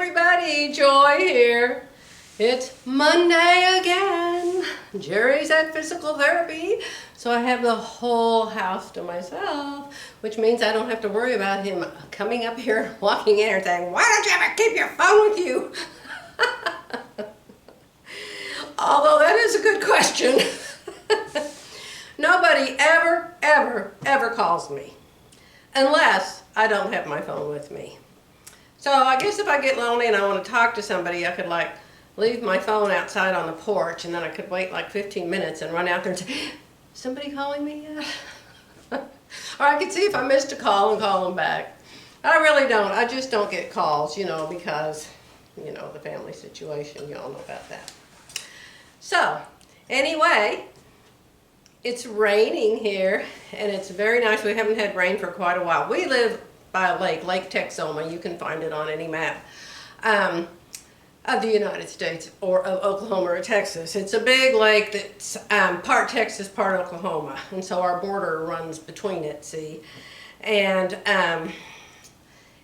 everybody, Joy here. It's Monday again. Jerry's at physical therapy, so I have the whole house to myself, which means I don't have to worry about him coming up here, walking in and saying, "Why don't you ever keep your phone with you?" Although that is a good question. Nobody ever calls me unless I don't have my phone with me. So I guess if I get lonely and I want to talk to somebody, I could like leave my phone outside on the porch, and then I could wait like 15 minutes and run out there and say, "Somebody calling me yet?" Or I could see if I missed a call and call them back. I really don't. I just don't get calls, because, the family situation, you all know about that. So, anyway, it's raining here, and it's very nice. We haven't had rain for quite a while. We live by a lake, Lake Texoma. You can find it on any map of the United States or of Oklahoma or Texas. It's a big lake that's part Texas, part Oklahoma, and so our border runs between it, see? And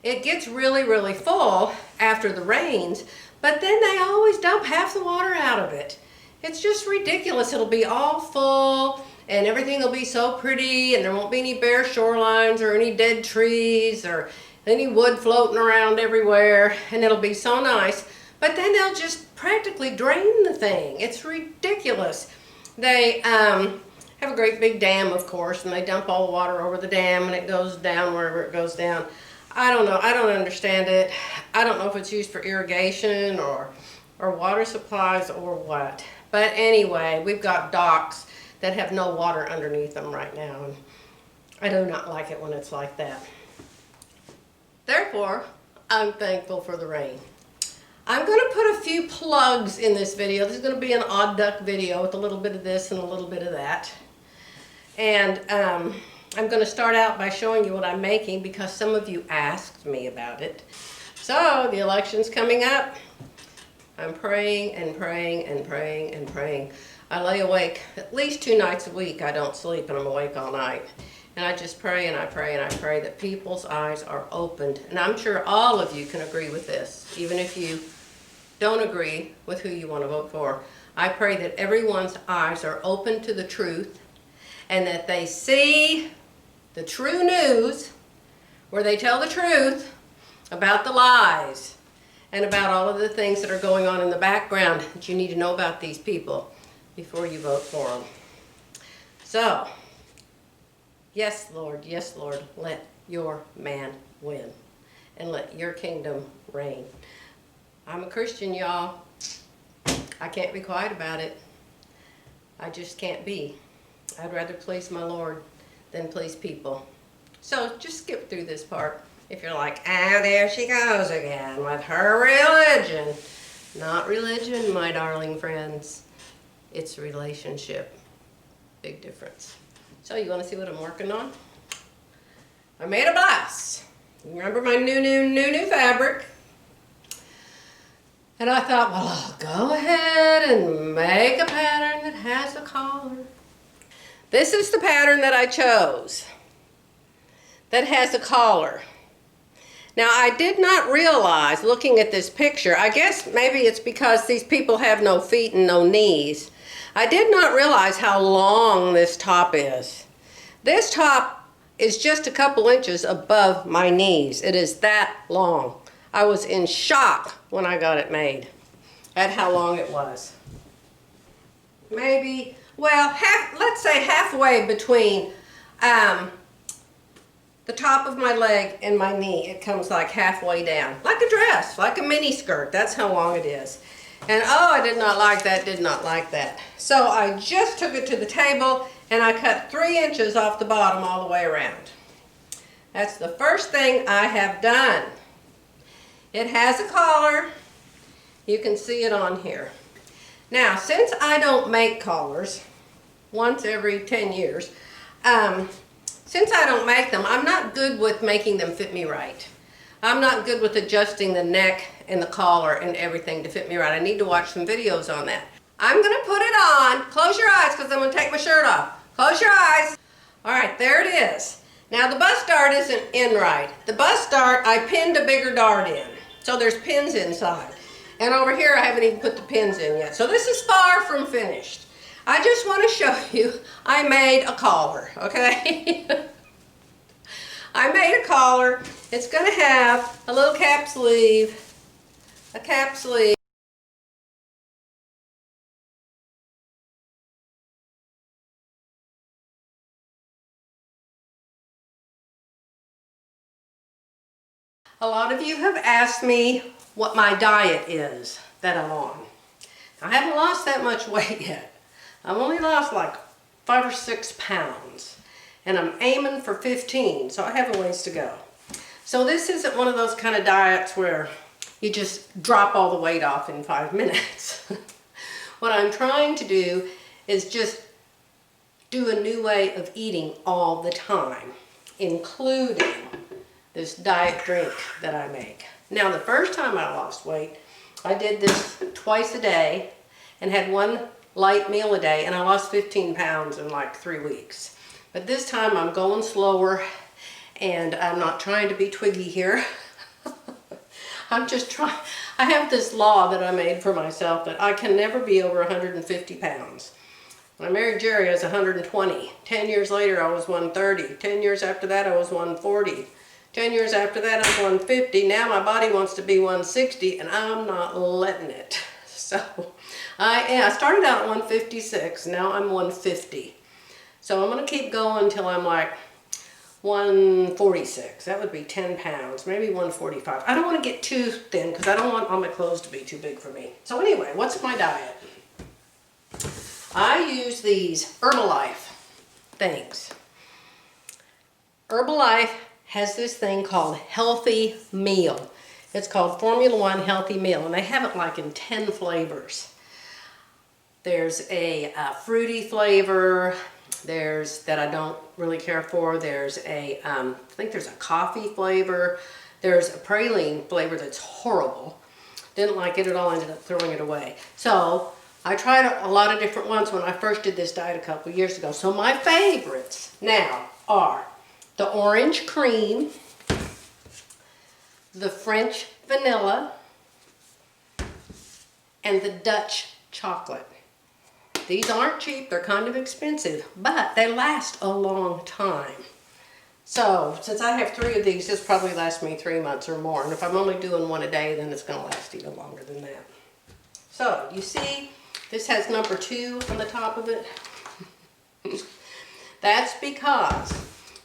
it gets really full after the rains, but then they always dump half the water out of it. It's just ridiculous. It'll be all full, and everything will be so pretty, and there won't be any bare shorelines or any dead trees or any wood floating around everywhere, and it'll be so nice. But then they'll just practically drain the thing. It's ridiculous. They have a great big dam, of course, and they dump all the water over the dam, and it goes down wherever it goes down. I don't know. I don't understand it. I don't know if it's used for irrigation or water supplies or what. But anyway, we've got docks that have no water underneath them right now, and I do not like it when it's like that. Therefore, I'm thankful for the rain. I'm going to put a few plugs in this video. This is going to be an odd duck video with a little bit of this and a little bit of that. And I'm going to start out by showing you what I'm making because some of you asked me about it. So, the election's coming up. I'm praying and praying and praying and praying. I lay awake at least 2 nights a week. I don't sleep and I'm awake all night. And I just pray and I pray and I pray that people's eyes are opened. And I'm sure all of you can agree with this, even if you don't agree with who you want to vote for. I pray that everyone's eyes are open to the truth and that they see the true news where they tell the truth about the lies and about all of the things that are going on in the background that you need to know about these people before you vote for them. So, yes, Lord, let your man win and let your kingdom reign. I'm a Christian, y'all. I can't be quiet about it. I just can't be. I'd rather please my Lord than please people. So just skip through this part if you're like, "Ah, there she goes again with her religion." Not religion, my darling friends. It's relationship. Big difference. So you want to see what I'm working on? I made a blouse. Remember my new fabric? And I thought, well, I'll go ahead and make a pattern that has a collar. This is the pattern that I chose that has a collar. Now, I did not realize, looking at this picture, I guess maybe it's because these people have no feet and no knees. I did not realize how long this top is. This top is just a couple inches above my knees. It is that long. I was in shock when I got it made at how long it was. Maybe, well, let's say halfway between the top of my leg and my knee. It comes like halfway down, like a dress, like a mini skirt. That's how long it is. And oh, I did not like that. So I just took it to the table and I cut 3 inches off the bottom all the way around. That's the first thing I have done. It has a collar. You can see it on here. Now, since I don't make collars once every 10 years, since I don't make them, I'm not good with making them fit me right. I'm not good with adjusting the neck and the collar and everything to fit me right. I need to watch some videos on that. I'm going to put it on. Close your eyes because I'm going to take my shirt off. Close your eyes. All right, there it is. Now the bust dart isn't in right. The bust dart, I pinned a bigger dart in. So there's pins inside. And over here, I haven't even put the pins in yet. So this is far from finished. I just want to show you, I made a collar, okay? I made a collar. It's going to have a little cap sleeve, a cap sleeve. A lot of you have asked me what my diet is that I'm on. I haven't lost that much weight yet. I've only lost like 5 or 6 pounds. And I'm aiming for 15, so I have a ways to go. So this isn't one of those kind of diets where you just drop all the weight off in 5 minutes. What I'm trying to do is just do a new way of eating all the time, including this diet drink that I make. Now, the first time I lost weight, I did this twice a day and had one light meal a day, and I lost 15 pounds in like 3 weeks. But this time I'm going slower, and I'm not trying to be twiggy here. I'm just trying. I have this law that I made for myself that I can never be over 150 pounds. When I married Jerry, I was 120. 10 years later, I was 130. 10 years after that, I was 140. 10 years after that, I'm 150. Now my body wants to be 160, and I'm not letting it. So I started out at 156. Now I'm 150. So I'm going to keep going until I'm like 146. That would be 10 pounds, maybe 145. I don't want to get too thin because I don't want all my clothes to be too big for me. So anyway, what's my diet? I use these Herbalife things. Herbalife has this thing called Healthy Meal. It's called Formula One Healthy Meal, and they have it like in 10 flavors. There's a fruity flavor. There's that I don't really care for. There's a, I think there's a coffee flavor. There's a praline flavor that's horrible. Didn't like it at all, ended up throwing it away. So I tried a lot of different ones when I first did this diet a couple of years ago. So my favorites now are the orange cream, the French vanilla, and the Dutch chocolate. These aren't cheap, they're kind of expensive, but they last a long time. So, since I have 3 of these, this probably lasts me 3 months or more. And if I'm only doing one a day, then it's going to last even longer than that. So, you see, this has number 2 on the top of it. That's because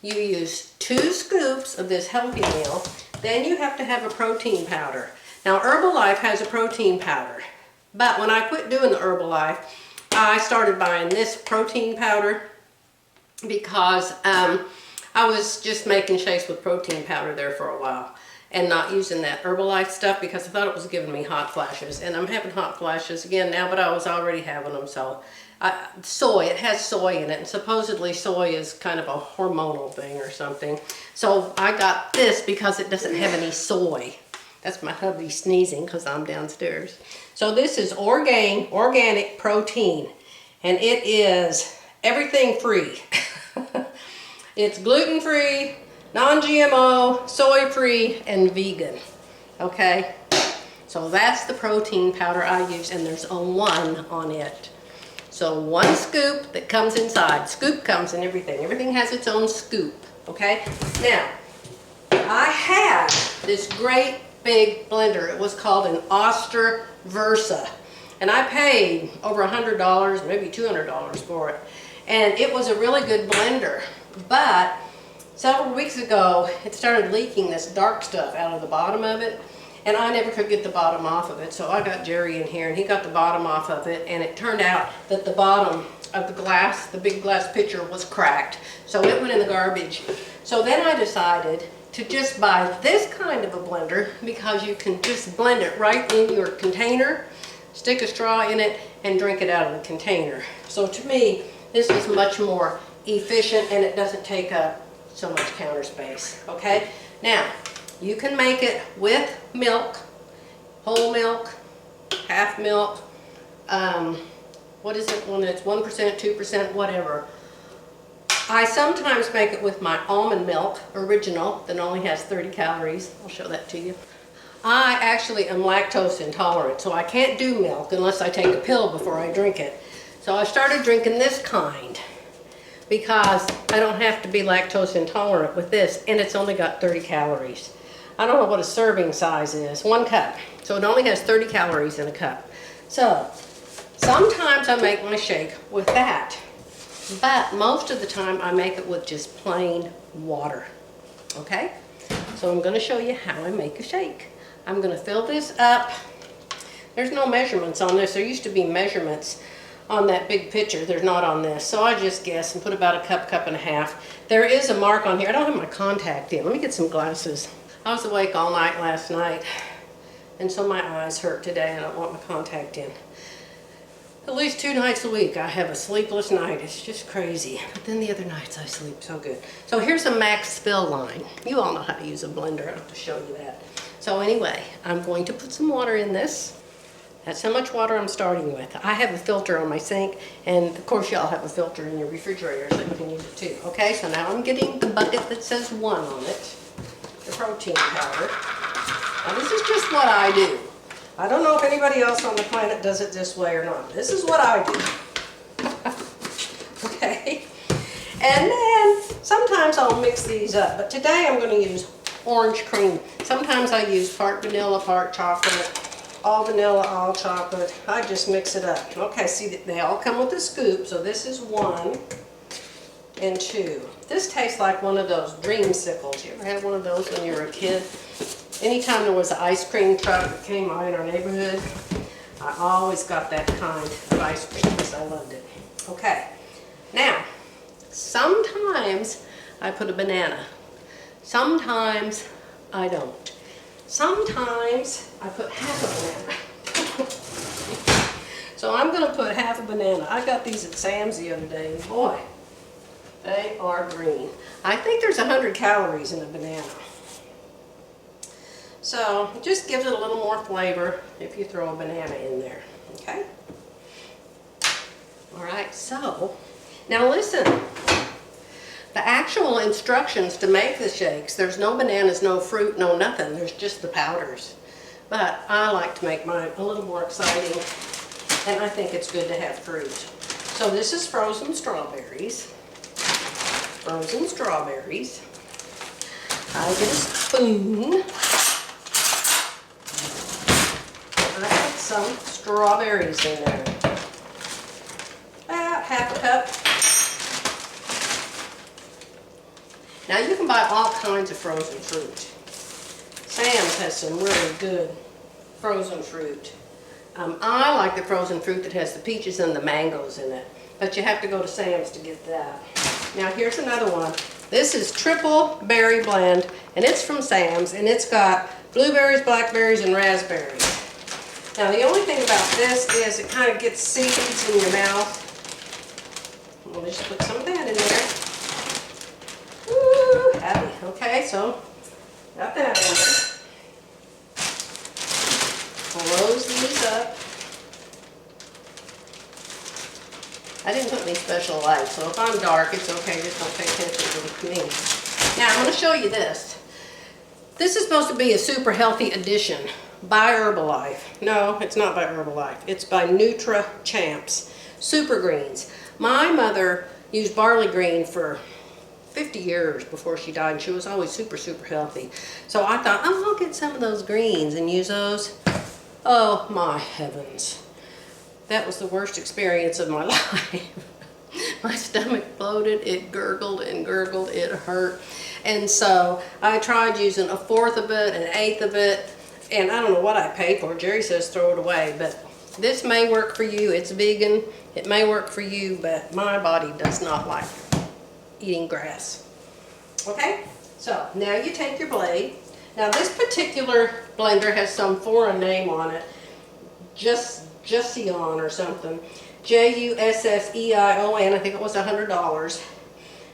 you use 2 scoops of this healthy meal, then you have to have a protein powder. Now, Herbalife has a protein powder, but when I quit doing the Herbalife, I started buying this protein powder because I was just making shakes with protein powder there for a while and not using that Herbalife stuff because I thought it was giving me hot flashes. And I'm having hot flashes again now, but I was already having them. So soy, it has soy in it, and supposedly soy is kind of a hormonal thing or something. So I got this because it doesn't have any soy. That's my hubby sneezing because I'm downstairs. So this is organic protein, and it is everything free. It's gluten-free, non-GMO, soy-free, and vegan. Okay? So that's the protein powder I use, and there's a 1 on it. So 1 scoop that comes inside. Scoop comes in everything. Everything has its own scoop. Okay? Now, I had this great big blender. It was called an Oster Versa. And I paid over $100, maybe $200 for it. And it was a really good blender. But several weeks ago, it started leaking this dark stuff out of the bottom of it. And I never could get the bottom off of it. So I got Jerry in here, and he got the bottom off of it. And it turned out that the bottom of the glass, the big glass pitcher, was cracked. So it went in the garbage. So then I decided to just buy this kind of a blender because you can just blend it right in your container, stick a straw in it, and drink it out of the container. So to me, this is much more efficient, and it doesn't take up so much counter space. Okay? Now, you can make it with milk, whole milk, half milk, what is it when it's 1%, 2%, whatever. I sometimes make it with my almond milk, original, that only has 30 calories. I'll show that to you. I actually am lactose intolerant, so I can't do milk unless I take a pill before I drink it. So I started drinking this kind because I don't have to be lactose intolerant with this, and it's only got 30 calories. I don't know what a serving size is, 1 cup. So it only has 30 calories in a cup. So sometimes I make my shake with that, but most of the time I make it with just plain water. Okay? So I'm going to show you how I make a shake. I'm going to fill this up. There's no measurements on this. There used to be measurements on that big picture. There's not on this. So I just guess and put about a cup, cup and a half. There is a mark on here. I don't have my contact in. Let me get some glasses. I was awake all night last night, and so my eyes hurt today, and I want my contact in. At least 2 nights a week I have a sleepless night. It's just crazy. But then the other nights I sleep so good. So here's a max fill line. You all know how to use a blender. I don't have to show you that. So anyway, I'm going to put some water in this. That's how much water I'm starting with. I have a filter on my sink, and of course y'all have a filter in your refrigerator so you can use it too. Okay, so now I'm getting the bucket that says 1 on it, the protein powder. Now this is just what I do. I don't know if anybody else on the planet does it this way or not. This is what I do. Okay, and then sometimes I'll mix these up, but today I'm going to use orange cream. Sometimes I use part vanilla, part chocolate. All vanilla, all chocolate. I just mix it up. Okay, see, they all come with a scoop, so this is 1 and 2. This tastes like one of those dreamsicles. You ever had one of those when you were a kid? Anytime there was an ice cream truck that came out in our neighborhood, I always got that kind of ice cream because I loved it. Okay, now, sometimes I put a banana. Sometimes I don't. Sometimes I put half a banana. So I'm going to put half a banana. I got these at Sam's the other day, and boy, they are green. I think there's 100 calories in a banana. So it just gives it a little more flavor if you throw a banana in there, okay? All right, so now listen. The actual instructions to make the shakes, there's no bananas, no fruit, no nothing. There's just the powders. But I like to make mine a little more exciting, and I think it's good to have fruit. So this is frozen strawberries. Frozen strawberries. I get a spoon. I put some strawberries in there. About half a cup. Now you can buy all kinds of frozen fruit. Sam's has some really good frozen fruit. I like the frozen fruit that has the peaches and the mangoes in it, but you have to go to Sam's to get that. Now here's another one. This is triple berry blend, and it's from Sam's, and it's got blueberries, blackberries, and raspberries. Now the only thing about this is it kind of gets seeds in your mouth. We'll just put some of that in there. Woo, happy. Okay, so got that in there. Close these up. I didn't put any special light, so if I'm dark, it's okay. Just don't pay attention to me. Now I'm going to show you this. This is supposed to be a super healthy addition by Herbalife. No, it's not by Herbalife. It's by Champs Super Greens. My mother used barley green for 50 years before she died, and she was always super, super healthy. So I thought, oh, I'll get some of those greens and use those. Oh, my heavens. That was the worst experience of my life. My stomach bloated, it gurgled and gurgled, it hurt. And so I tried using 1/4 of it, 1/8 of it, and I don't know what I paid for. Jerry says throw it away, but this may work for you. It's vegan. It may work for you, but my body does not like eating grass. Okay, so now you take your blade. Now this particular blender has some foreign name on it, Jussion or something, Jusseon. I think it was $100.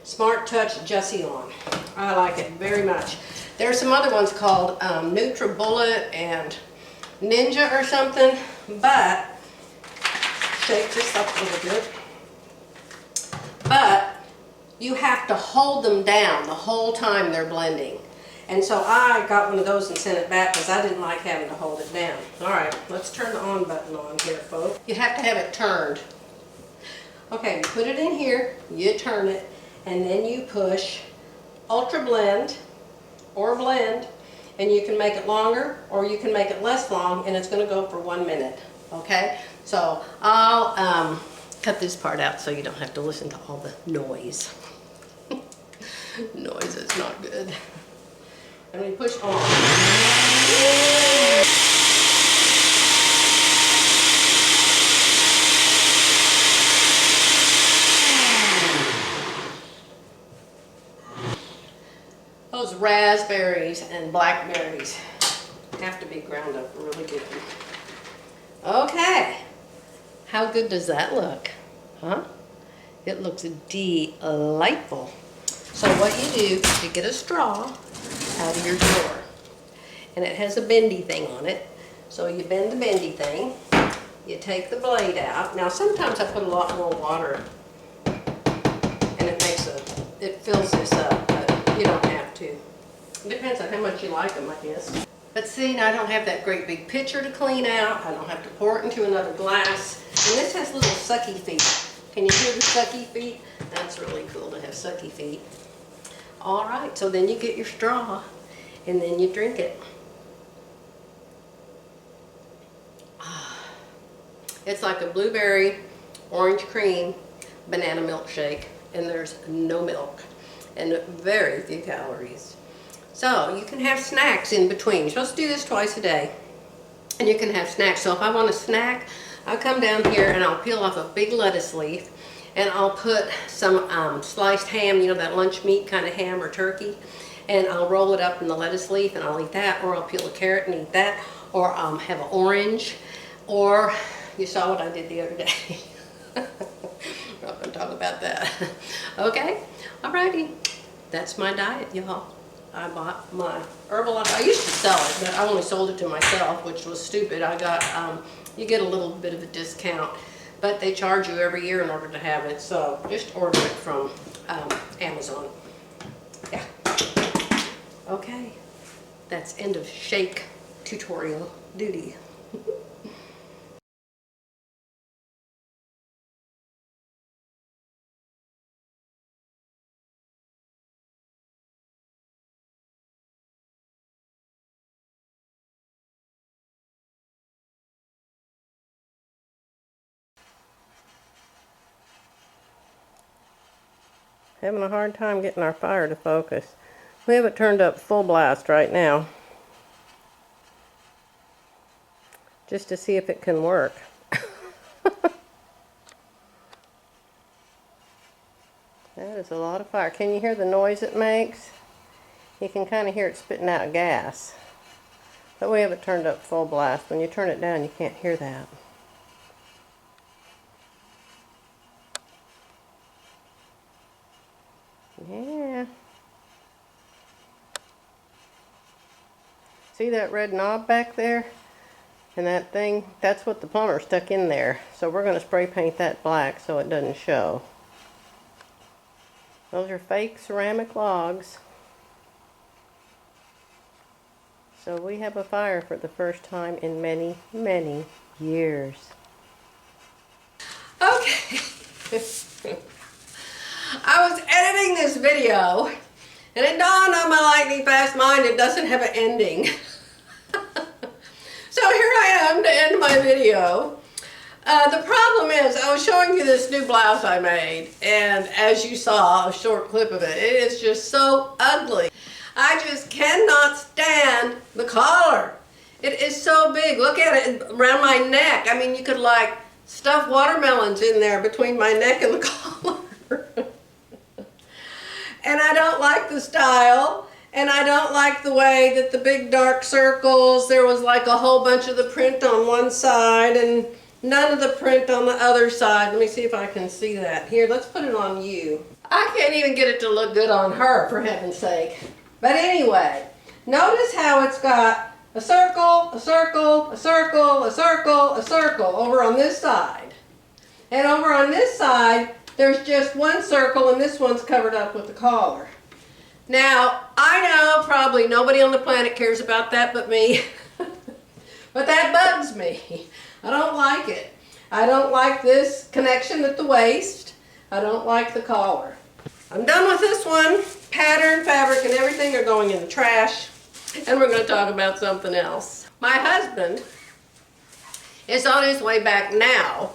Smart Touch Jussion. I like it very much. There's some other ones called NutriBullet and Ninja or something, but shake this up a little bit. But you have to hold them down the whole time they're blending. And so I got one of those and sent it back because I didn't like having to hold it down. All right, let's turn the on button on here, folks. You have to have it turned. Okay, you put it in here, you turn it, and then you push Ultra Blend or Blend, and you can make it longer or you can make it less long, and it's going to go for 1 minute. Okay, so I'll cut this part out so you don't have to listen to all the noise. Noise is not good. And we push on. Those raspberries and blackberries have to be ground up really good. Okay, how good does that look? Huh? It looks delightful. So what you do is you get a straw out of your drawer, and it has a bendy thing on it. So you bend the bendy thing, you take the blade out. Now sometimes I put a lot more water, and it fills this up, but you don't have to. It depends on how much you like them, I guess. But see, now I don't have that great big pitcher to clean out. I don't have to pour it into another glass. And this has little sucky feet. Can you hear the sucky feet? That's really cool to have sucky feet. All right, so then you get your straw and then you drink it. It's like a blueberry, orange cream, banana milkshake, and there's no milk and very few calories. So you can have snacks in between. You're supposed to do this twice a day, and you can have snacks. So if I want a snack, I'll come down here and I'll peel off a big lettuce leaf, and I'll put some sliced ham, you know, that lunch meat kind of ham or turkey, and I'll roll it up in the lettuce leaf and I'll eat that, or I'll peel a carrot and eat that, or have an orange, or you saw what I did the other day. We're not going to talk about that. Okay, alrighty, that's my diet, y'all. I bought my Herbalife. I used to sell it, but I only sold it to myself, which was stupid. I got, you get a little bit of a discount, but they charge you every year in order to have it. So just order it from Amazon. Yeah. Okay. That's end of shake tutorial duty. Having a hard time getting our fire to focus. We have it turned up full blast right now, just to see if it can work. That is a lot of fire. Can you hear the noise it makes? You can kind of hear it spitting out gas. But we have it turned up full blast. When you turn it down, you can't hear that. Yeah. See that red knob back there? And that thing, that's what the plumber stuck in there. So we're going to spray paint that black so it doesn't show. Those are fake ceramic logs. So we have a fire for the first time in many, many years. Okay. I was editing this video, and it dawned on my lightning fast mind it doesn't have an ending. So here I am to end my video. The problem is, I was showing you this new blouse I made, and as you saw, a short clip of it, it is just so ugly. I just cannot stand the collar. It is so big. Look at it around my neck. I mean, you could like stuff watermelons in there between my neck and the collar. And I don't like the style, and I don't like the way that the big dark circles, there was like a whole bunch of the print on one side and none of the print on the other side. Let me see if I can see that. Here, let's put it on you. I can't even get it to look good on her, for heaven's sake. But anyway, notice how it's got a circle, a circle, a circle, a circle, a circle over on this side. And over on this side, there's just one circle, and this one's covered up with the collar. Now, I know probably nobody on the planet cares about that but me, but that bugs me. I don't like it. I don't like this connection at the waist. I don't like the collar. I'm done with this one. Pattern, fabric, and everything are going in the trash, and we're going to talk about something else. My husband is on his way back now.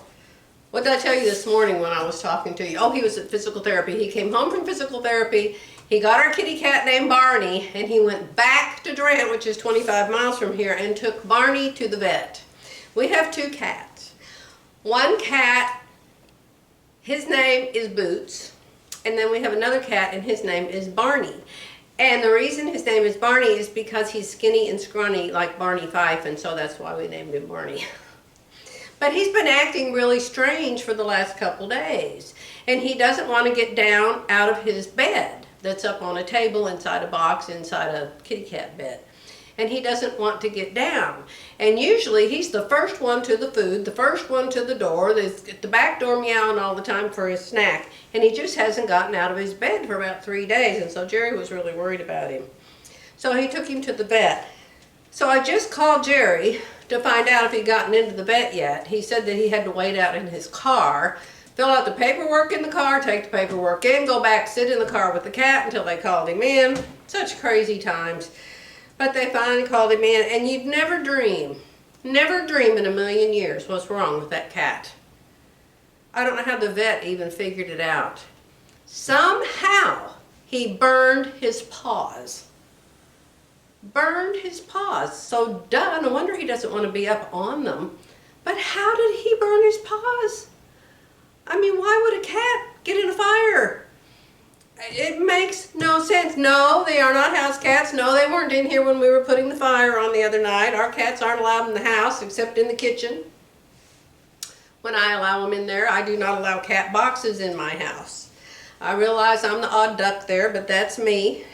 What did I tell you this morning when I was talking to you? Oh, he was at physical therapy. He came home from physical therapy. He got our kitty cat named Barney, and he went back to Durant, which is 25 miles from here, and took Barney to the vet. We have 2 cats. One cat, his name is Boots, and then we have another cat, and his name is Barney. And the reason his name is Barney is because he's skinny and scrawny like Barney Fife, and so that's why we named him Barney. But he's been acting really strange for the last couple days, and he doesn't want to get down out of his bed that's up on a table inside a box inside a kitty cat bed. And he doesn't want to get down. And usually he's the first one to the food, the first one to the door, at the back door meowing all the time for his snack. And he just hasn't gotten out of his bed for about 3 days, and so Jerry was really worried about him. So he took him to the vet. So I just called Jerry to find out if he'd gotten into the vet yet. He said that he had to wait out in his car, fill out the paperwork in the car, take the paperwork in, go back, sit in the car with the cat until they called him in. Such crazy times. But they finally called him in, and you'd never dream in a million years what's wrong with that cat. I don't know how the vet even figured it out. Somehow he burned his paws. Burned his paws. So duh, no wonder he doesn't want to be up on them. But how did he burn his paws? I mean, why would a cat get in a fire? It makes no sense. No, they are not house cats. No, they weren't in here when we were putting the fire on the other night. Our cats aren't allowed in the house except in the kitchen. When I allow them in there, I do not allow cat boxes in my house. I realize I'm the odd duck there, but that's me.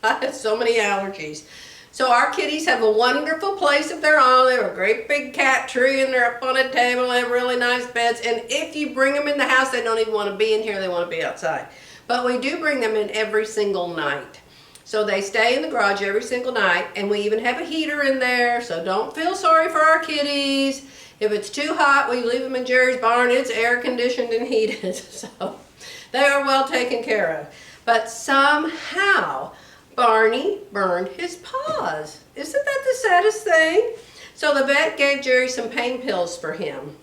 I have so many allergies. So our kitties have a wonderful place of their own. They have a great big cat tree, and they're up on a table. They have really nice beds. And if you bring them in the house, they don't even want to be in here. They want to be outside. But we do bring them in every single night. So they stay in the garage every single night, and we even have a heater in there, so don't feel sorry for our kitties. If it's too hot, we leave them in Jerry's barn. It's air conditioned and heated, so they are well taken care of. But somehow, Barney burned his paws. Isn't that the saddest thing? So the vet gave Jerry some pain pills for him,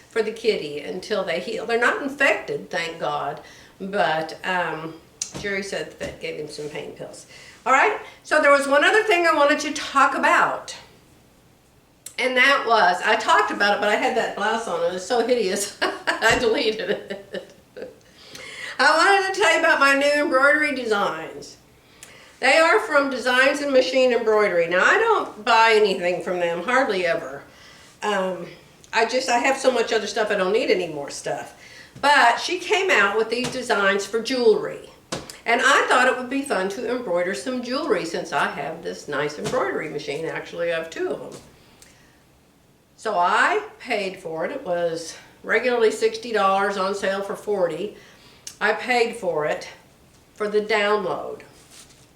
for the kitty, until they heal. They're not infected, thank God. But Jerry said the vet gave him some pain pills. All right, so there was one other thing I wanted to talk about. And that was, I talked about it, but I had that blouse on. It was so hideous, I deleted it. I wanted to tell you about my new embroidery designs. They are from Designs and Machine Embroidery. Now, I don't buy anything from them, hardly ever. I have so much other stuff, I don't need any more stuff. But she came out with these designs for jewelry. And I thought it would be fun to embroider some jewelry since I have this nice embroidery machine. Actually, I have 2 of them. So I paid for it. It was regularly $60, on sale for $40. I paid for it for the download.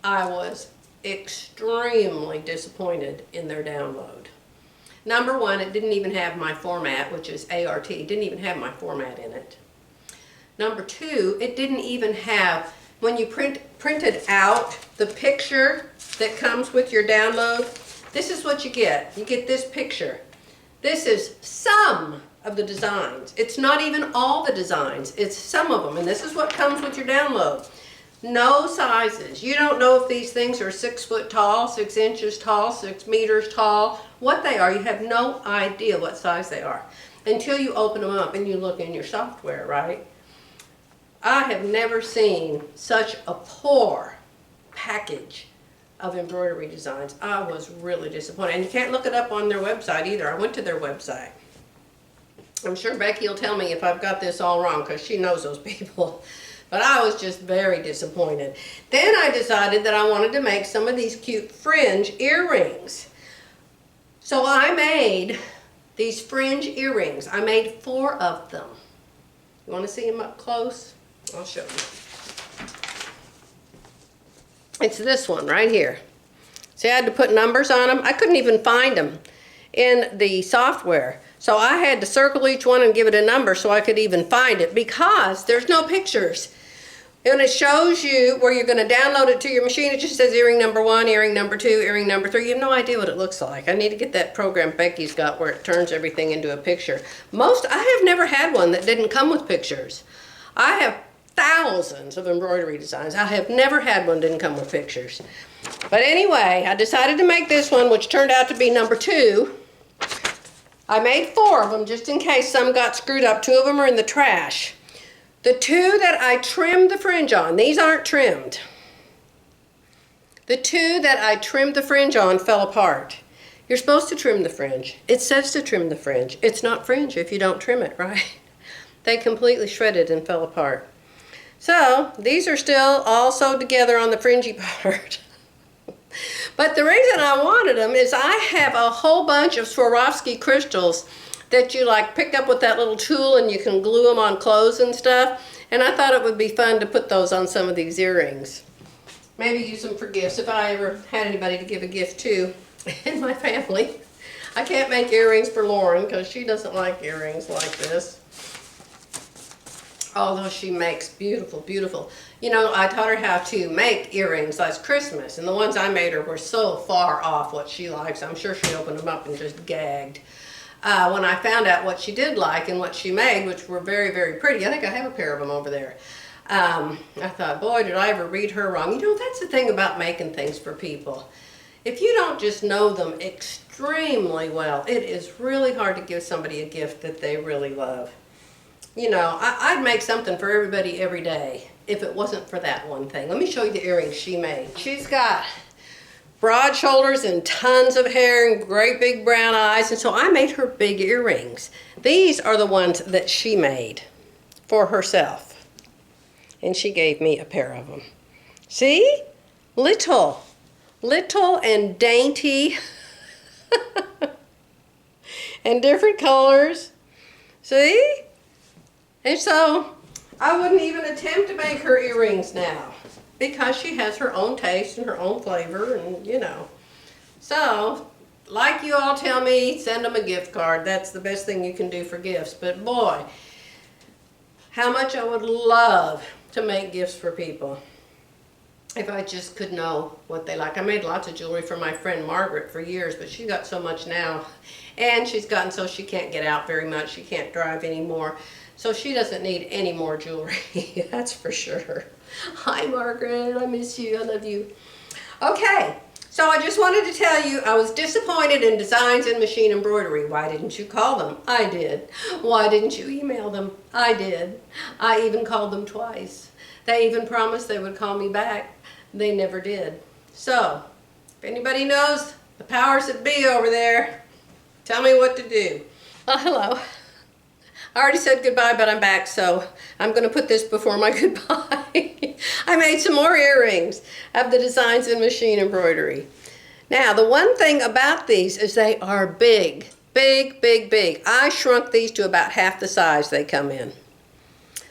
I was extremely disappointed in their download. Number one, it didn't even have my format, which is ART. It didn't even have my format in it. Number two, it didn't even have, when you printed out the picture that comes with your download, this is what you get. You get this picture. This is some of the designs. It's not even all the designs. It's some of them, and this is what comes with your download. No sizes. You don't know if these things are 6 foot tall, 6 inches tall, 6 meters tall, what they are. You have no idea what size they are until you open them up and you look in your software, right? I have never seen such a poor package of embroidery designs. I was really disappointed. And you can't look it up on their website either. I went to their website. I'm sure Becky will tell me if I've got this all wrong because she knows those people. But I was just very disappointed. Then I decided that I wanted to make some of these cute fringe earrings. So I made these fringe earrings. I made 4 of them. You want to see them up close? I'll show you. It's this one right here. See, I had to put numbers on them. I couldn't even find them in the software. So I had to circle each one and give it a number so I could even find it, because there's no pictures. And it shows you where you're going to download it to your machine. It just says earring number 1, earring number 2, earring number 3. You have no idea what it looks like. I need to get that program Becky's got where it turns everything into a picture. I have never had one that didn't come with pictures. I have thousands of embroidery designs. I have never had one that didn't come with pictures. But anyway, I decided to make this one, which turned out to be number 2. I made 4 of them just in case some got screwed up. 2 of them are in the trash. The 2 that I trimmed the fringe on, these aren't trimmed. The 2 that I trimmed the fringe on fell apart. You're supposed to trim the fringe. It says to trim the fringe. It's not fringe if you don't trim it, right? They completely shredded and fell apart. So these are still all sewed together on the fringy part. But the reason I wanted them is I have a whole bunch of Swarovski crystals that you like pick up with that little tool, and you can glue them on clothes and stuff. And I thought it would be fun to put those on some of these earrings. Maybe use them for gifts if I ever had anybody to give a gift to in my family. I can't make earrings for Lauren because she doesn't like earrings like this. Although she makes beautiful, beautiful. You know, I taught her how to make earrings last Christmas, and the ones I made her were so far off what she likes. I'm sure she opened them up and just gagged. When I found out what she did like and what she made, which were very, very pretty. I think I have a pair of them over there. I thought, boy, did I ever read her wrong. You know, that's the thing about making things for people. If you don't just know them extremely well, it is really hard to give somebody a gift that they really love. You know, I'd make something for everybody every day if it wasn't for that one thing. Let me show you the earrings she made. She's got broad shoulders and tons of hair and great big brown eyes, and so I made her big earrings. These are the ones that she made for herself, and she gave me a pair of them. See? Little and dainty and different colors. See? And so I wouldn't even attempt to make her earrings now because she has her own taste and her own flavor, and you know. So, like you all tell me, send them a gift card. That's the best thing you can do for gifts. But boy, how much I would love to make gifts for people if I just could know what they like. I made lots of jewelry for my friend Margaret for years, but she got so much now. And she's gotten so she can't get out very much. She can't drive anymore. So she doesn't need any more jewelry, that's for sure. Hi, Margaret, I miss you, I love you. Okay, so I just wanted to tell you I was disappointed in Designs and Machine Embroidery. Why didn't you call them? I did. Why didn't you email them? I did. I even called them twice. They even promised they would call me back. They never did. So, if anybody knows the powers that be over there, tell me what to do. Oh, hello. I already said goodbye, but I'm back, so I'm going to put this before my goodbye. I made some more earrings of the Designs and Machine Embroidery. Now, the one thing about these is they are big, big, big, big. I shrunk these to about half the size they come in.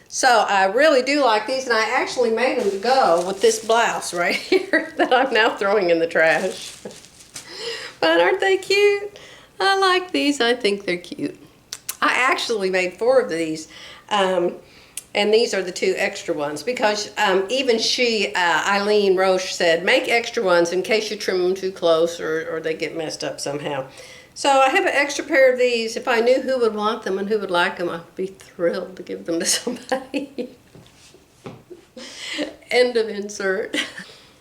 So I really do like these, and I actually made them to go with this blouse right here that I'm now throwing in the trash. But aren't they cute? I like these. I think they're cute. I actually made 4 of these, and these are the 2 extra ones because even Eileen Roche said, make extra ones in case you trim them too close or they get messed up somehow. So I have an extra pair of these. If I knew who would want them and who would like them, I'd be thrilled to give them to somebody. End of insert.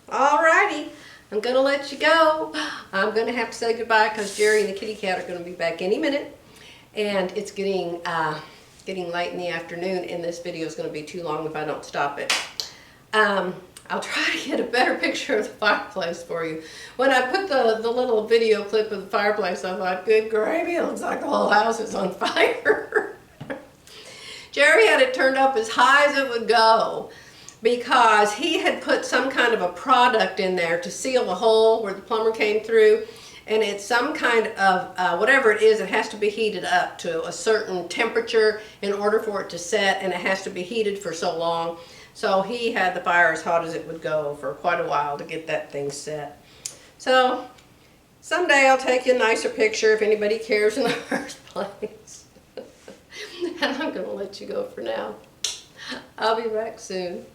Alrighty, I'm going to let you go. I'm going to have to say goodbye because Jerry and the kitty cat are going to be back any minute. And it's getting late in the afternoon, and this video is going to be too long if I don't stop it. I'll try to get a better picture of the fireplace for you. When I put the little video clip of the fireplace, I thought, good gravy, it looks like the whole house is on fire. Jerry had it turned up as high as it would go because he had put some kind of a product in there to seal the hole where the plumber came through. And it's some kind of, whatever it is, it has to be heated up to a certain temperature in order for it to set, and it has to be heated for so long. So he had the fire as hot as it would go for quite a while to get that thing set. So someday I'll take you a nicer picture if anybody cares in the first place. And I'm going to let you go for now. I'll be back soon.